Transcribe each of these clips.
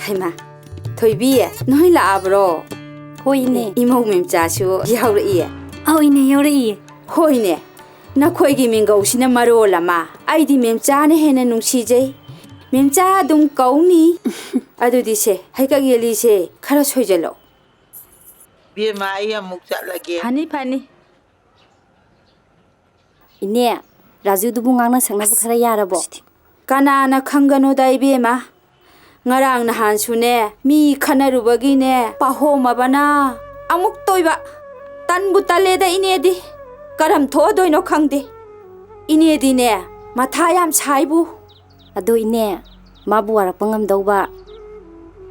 Haima, Toibi, no labro. Hoine, Imo Memchasu, Yauri. Oh, in a yori. Hoine, Nakoigi Mingo Sinamaro Lama, I di Memchane Henanung CJ. Memcha dum kauni. Adu dise, Haikagi se, Karasojalo. Be Maya Muksa again. Honey Penny. Ine, Raju Dubungana Sanabakara Yarabo. Kanana Kangano Daibema. Ngarang na hansune, mi Kanarubagine, Pahoma bana. Amuk toiba. Tan butaleda inedi. Karam todo no kangde. Inedi ne, Matayam Saibu. Ado ine, Mabuara Pangam Doba.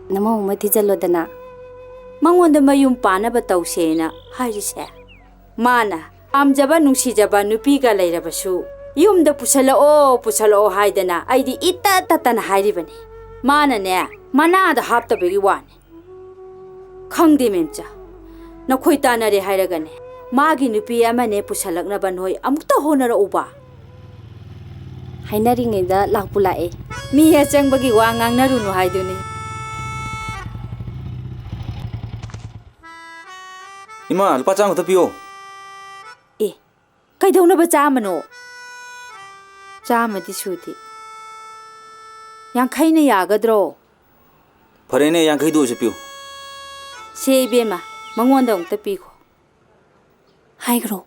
Namo Matizalodana. Mangonda mayum pana batau sena, Harise. Mana, Amjaba Nusijaba Nupiga Lairabasu. Yum the Pusalo Haidana, I di ita tatan Hairibani. Mana ne, Mana the hap the big one. Kangdi Memcha. No Koitana de Hairagane. Magi Nupia Mane Pusalak Nabanoi, Amukta Honor Uba. Hainaring in the Lapulae. Mi has young bagi wang Naruno Haiduni. Ima, Pachang the Pio. Eh, Kaidona Bajamano. Jama di Suti. Yang Kaina Yagadro. Parene Yankido Shipio. Say Bema, Mangwandong the Pico. Hygro.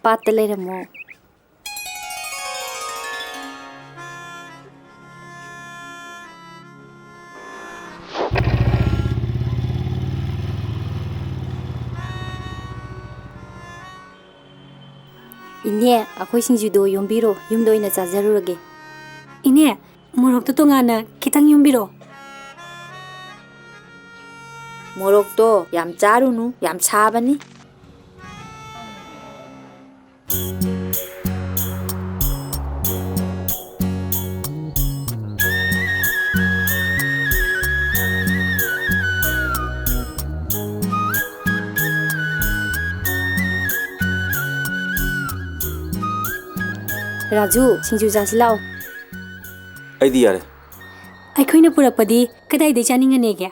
Pat the later more. Ine, a question you do Yumbiro, Yumdo in a Zazarugge. Ine, Morok to Tongana, Kitang Yumbiro. Morokto, Yam Charunu, Yam Chabani. Raju, Sinju Zasilao. Idea. I couldn't put up a day, could I de Channing a nega?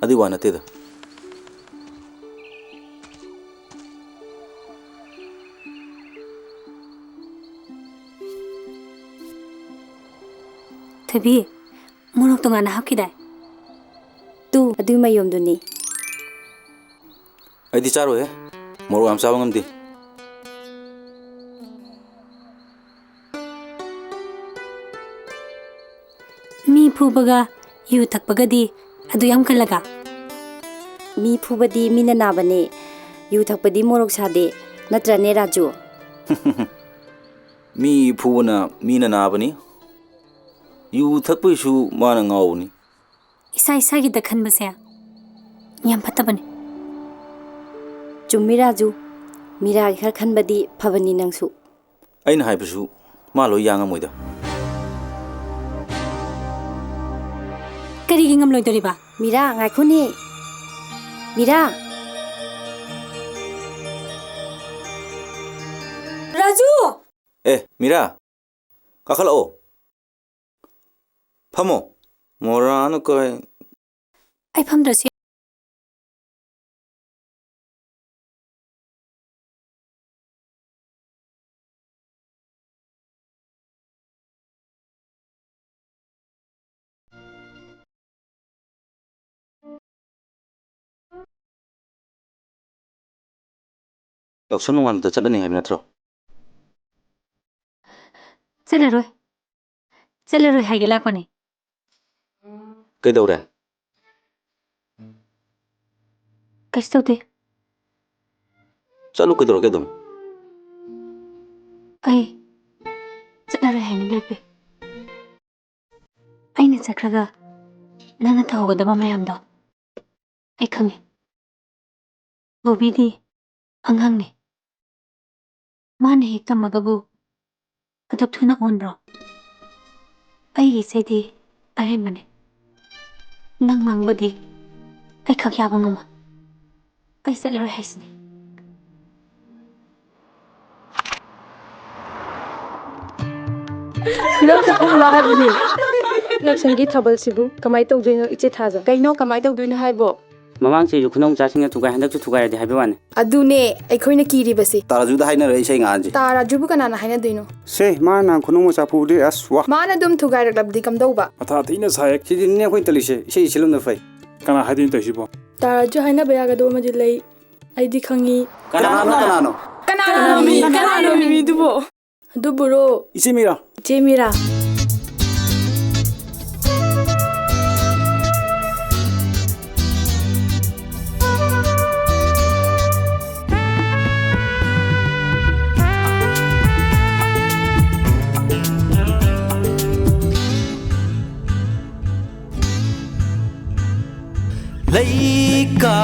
Adiwana Teda. To be Moroktongan, how could I? Do a do my own duni. I discharo, eh? More am Savangam di. Me Pubaga, you takpagadi, Aduyam Kalaga. Me Pubadi Minanabane, you takpadi Moroksade, Natrane Raju. Me Puna Mina Nabani. You Tapishu Manangoni. Isai Sagi the Kanbasea Yam Pataban Jumiraju Mira Kanbadi Pavani Nangsu. Ain Hypesu, Malo Yangamuida. Karigingam Loidoriba. Mira, I couldn't. Mira Raju! Eh, Mira. Kakalo. Pamo. Morano koi. I found the sea. Someone wanted to suddenly have metro. Celeroy Hagelapone. Kedore. Castote. Salu kedoro kedum. I Celeroy Hanglepe. I need Sakraga. Nana Togo the Mamayamdo. I come. Bobidi Anghangni. Mani Kamagabu. Adoptuna Onbro. I said, I am money. Nang Mangbody. I Kakyabanguma. I Celeroy Hasten. ꯅꯛꯁꯪꯒꯤ ꯊꯥꯕꯜꯁꯤꯕꯨ ꯀꯃꯥꯏ ꯇꯧꯗꯣꯏꯅꯣ ꯏꯆꯦ ꯊꯥꯖ? ꯀꯩꯅꯣ ꯀꯃꯥꯏ ꯇꯧꯗꯣꯏꯅꯣ ꯍꯥꯏꯕꯣ? ꯃꯃꯥꯡ ꯆꯍꯤꯁꯨ ꯈꯨꯅꯧ ꯃꯆꯥꯁꯤꯡꯅ ꯊꯨꯒꯥꯏ ꯍꯟꯗꯛꯁꯨ ꯊꯨꯒꯥꯏꯔꯗꯤ ꯍꯥꯏꯕ ꯋꯥꯅꯤ. ꯑꯗꯨꯅꯦ ꯑꯩꯈꯣꯏꯅ ꯀꯤꯔꯤꯕꯁꯤ. ꯇꯥꯔꯥꯖꯨꯗ ꯍꯥꯏꯅꯔꯦ ꯏꯁꯩ ꯉꯥꯟꯁꯤ. ꯇꯥꯔꯥꯖꯨꯕꯨ ꯀꯅꯥꯅ ꯍꯥꯏꯅꯗꯣꯏꯅꯣ? ꯁꯦ ꯃꯥꯅ ꯈꯨꯅꯧ ꯃꯆꯥ ꯐꯨꯗꯦ ꯑꯁ ꯋꯥ. ꯃꯥꯅ ꯑꯗꯨꯝ ꯊꯨꯒꯥꯏꯔꯛꯂꯕꯗꯤ ꯀꯝꯗꯧꯕ? ꯃꯊꯥ ꯊꯤꯅ ꯁꯥꯏ. ꯁꯤꯗꯤꯅꯦ ꯑꯩꯈꯣꯏ ꯇꯜꯂꯤꯁꯦ. ꯏꯁꯩ ꯁꯤꯜꯂꯝꯅ ꯐꯩ. ꯀꯅꯥ ꯍꯥꯏꯗꯣꯏꯅꯣ ꯇꯧꯏꯁꯤꯕꯣ? ꯇꯥꯔꯥꯖꯨ ꯍꯥꯏꯅꯕ ꯌꯥꯒꯗꯧꯕ ꯑꯃꯗꯤ ꯂꯩ. ꯑꯩꯗꯤ ꯈꯪꯉꯤ. ꯀꯅꯥꯅꯣ? ꯀꯅꯥꯅꯣ ꯃꯤꯗꯨꯕꯣ? ꯑꯗꯨꯕꯨꯔꯣ ꯏꯆꯦ ꯃꯤꯔꯥ. ꯏꯆꯦ ꯃꯤꯔꯥ. Laika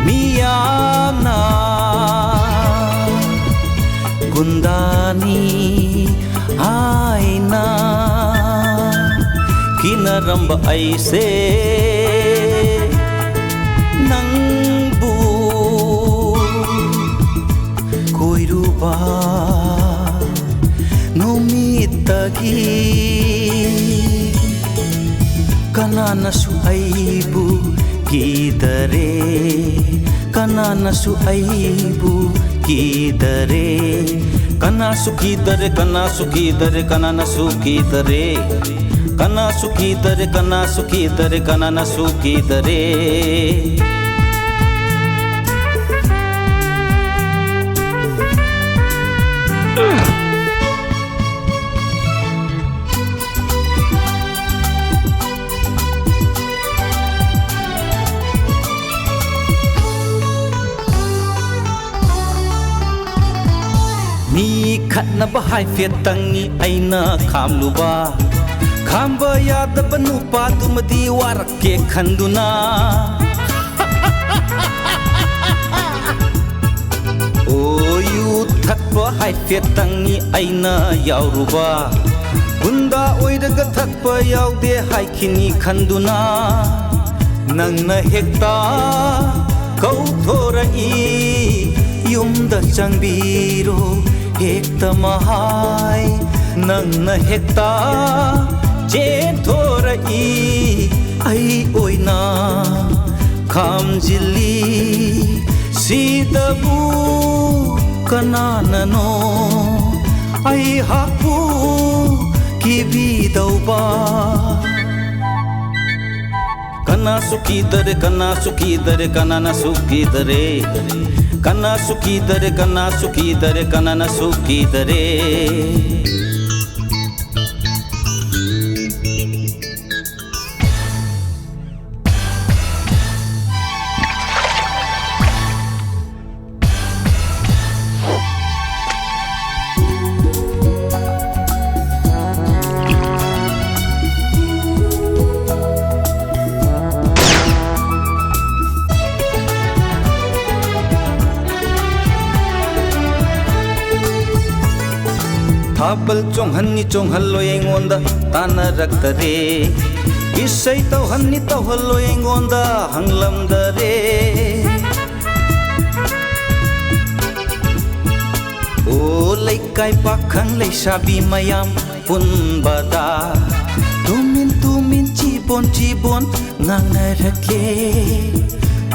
miyamna gundani aina kinaramba aise nangbu koiruba numitagi Kananasu aibu kidare Kananasu aibu kidare Kanasu kidare Kanasu kidare Kananasu kidare Kanasu kidare Kanasu kidare Kananasu kidare Mi khatnaba haifetangi aina khamluba khamba yadaba nupa tumadi warake khanduna Oyu thakpa haifetangi aina yauruba Bunda oidaga thakpa yaude haikini khanduna Nangna hekta kauthora yumda changbiro hekta mahai nangna hekta chethora ai oina khamjili sidabu kanana no ai hapu kibidauba Kana sukidare kanana sukidare Kana sukidare kanana sukidare Habal chonghanni chonghallo engonda tana raktare Isai tauhanni tauhallo engonda hanglamdare O laikai pakhang leisabi mayam punbada Tumin chibon ngangarake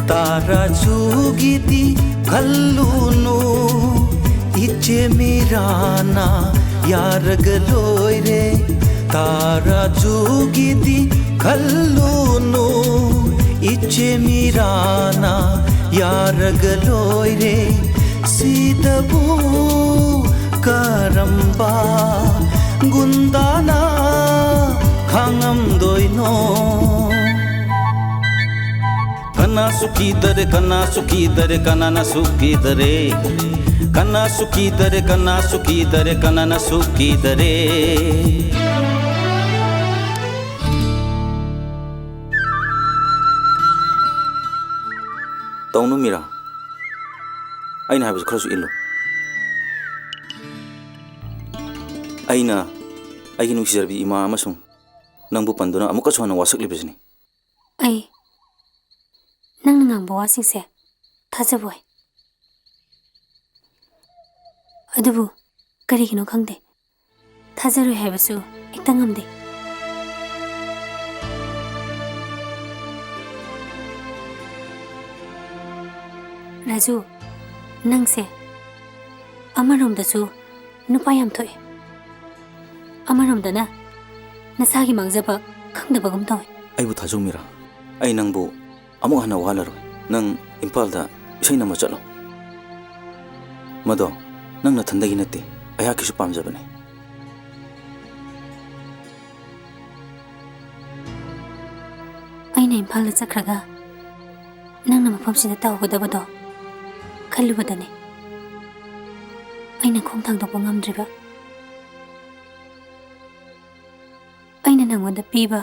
Taraju gidi kallunu Iche mirana yaragaloy re Taraju gidi kallunu Iche mirana yaragaloy re Sidabu karamba gundana khangam doino Kana sukidare kanana sukidare Kana sukidare kanana sukidare Taunu Meera Aina habis kharasu illo Aina Aigi nungsizarbi ima amasung Nangbu panduna amukasu hana wasaklibisini Ai nang ngangba wasingse thajaboi Adubu ꯀꯔꯤꯒꯤꯅꯣ ꯈꯪꯗꯦ ꯊꯥꯖꯔꯣꯏ ꯍꯥꯏꯕꯁꯨ ꯍꯦꯛꯇ ꯉꯝꯗꯦ ꯔꯥꯖꯨ ꯅꯪꯁꯦ ꯑꯃꯔꯣꯝꯗꯁꯨ ꯅꯨꯄꯥ ꯌꯥꯝ ꯊꯣꯛꯑꯦ ꯑꯃꯔꯣꯝꯗꯅ ꯅꯁꯥꯒꯤ ꯃꯥꯡꯖꯕ ꯈꯪꯗꯕꯒꯨꯝ ꯇꯧꯋꯦ ꯑꯩꯕꯨ ꯊꯥꯖꯧ ꯃꯤꯔꯥ ꯑꯩ ꯅꯪꯕꯨ ꯑꯃꯨꯛ ꯍꯟꯅ ꯋꯥꯍꯜꯂꯔꯣꯏ ꯅꯪ ꯏꯝꯐꯥꯜꯗ ꯏꯁꯩ ꯅꯝꯕ ꯆꯠꯂꯣ ꯃꯗꯣ ꯅꯪ ꯅꯊꯟꯗꯒꯤ ꯅꯠꯇꯦ ꯑꯩꯍꯥꯛꯀꯤꯁꯨ ꯄꯥꯝꯖꯕꯅꯤ ꯑꯩꯅ ꯏꯝꯐꯥꯜꯗ ꯆꯠꯈ꯭ꯔꯒ ꯅꯪꯅ ꯃꯐꯝꯁꯤꯗ ꯇꯧꯒꯗꯕꯗꯣ ꯈꯜꯂꯨꯕꯗꯅꯦ ꯑꯩꯅ ꯈꯣꯡ ꯊꯥꯡꯗꯣꯛꯄ ꯉꯝꯗ꯭ꯔꯤꯕ ꯑꯩꯅ ꯅꯪꯉꯣꯟꯗ ꯄꯤꯕ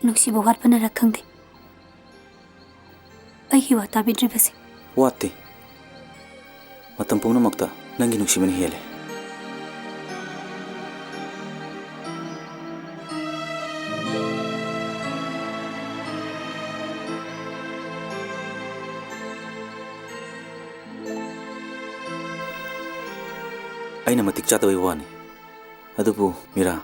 ꯅꯨꯡꯁꯤꯕ ꯋꯥꯠꯄꯅꯔ ꯈꯪꯗꯦ ꯑꯩꯒꯤ ꯋꯥ ꯇꯥꯕꯤꯗ꯭ꯔꯤꯕꯁꯦ ꯋꯥꯠꯇꯦ ꯃꯇꯝ ꯄꯨꯝꯅꯃꯛꯇ ꯅꯪꯒꯤ ꯅꯨꯡꯁꯤꯕꯅ ꯍꯦꯜꯂꯦ ꯑꯩꯅ ꯃꯇꯤꯛ ꯆꯥꯗꯕꯩ ꯋꯥꯅꯤ ꯑꯗꯨꯕꯨ ꯃꯤꯔꯥ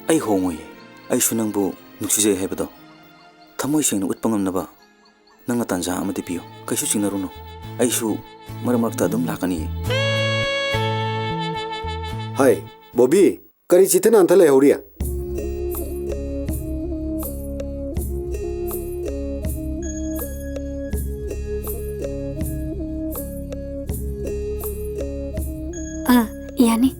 ꯑꯩ ꯍꯣꯡꯉꯣꯏꯌꯦ ꯑꯩꯁꯨ ꯅꯪꯕꯨ ꯅꯨꯡꯁꯤꯖꯩ ꯍꯥꯏꯕꯗꯣ ꯊꯃꯣꯏ ꯁꯦꯡꯅ ꯎꯠꯄ ꯉꯝꯅꯕ ꯅꯪꯅ ꯇꯥꯟꯖꯥ ꯑꯃꯗꯤ ꯄꯤꯌꯨ ꯀꯩꯁꯨ ꯆꯤꯡꯅꯔꯨꯅꯨ ꯑꯩꯁꯨ ꯃꯔꯛ ꯃꯔꯛꯇ ꯑꯗꯨꯝ ꯂꯥꯛꯀꯅꯤꯌꯦ हाय बॉबी करी चिथे नांथा लेहौरिया यानी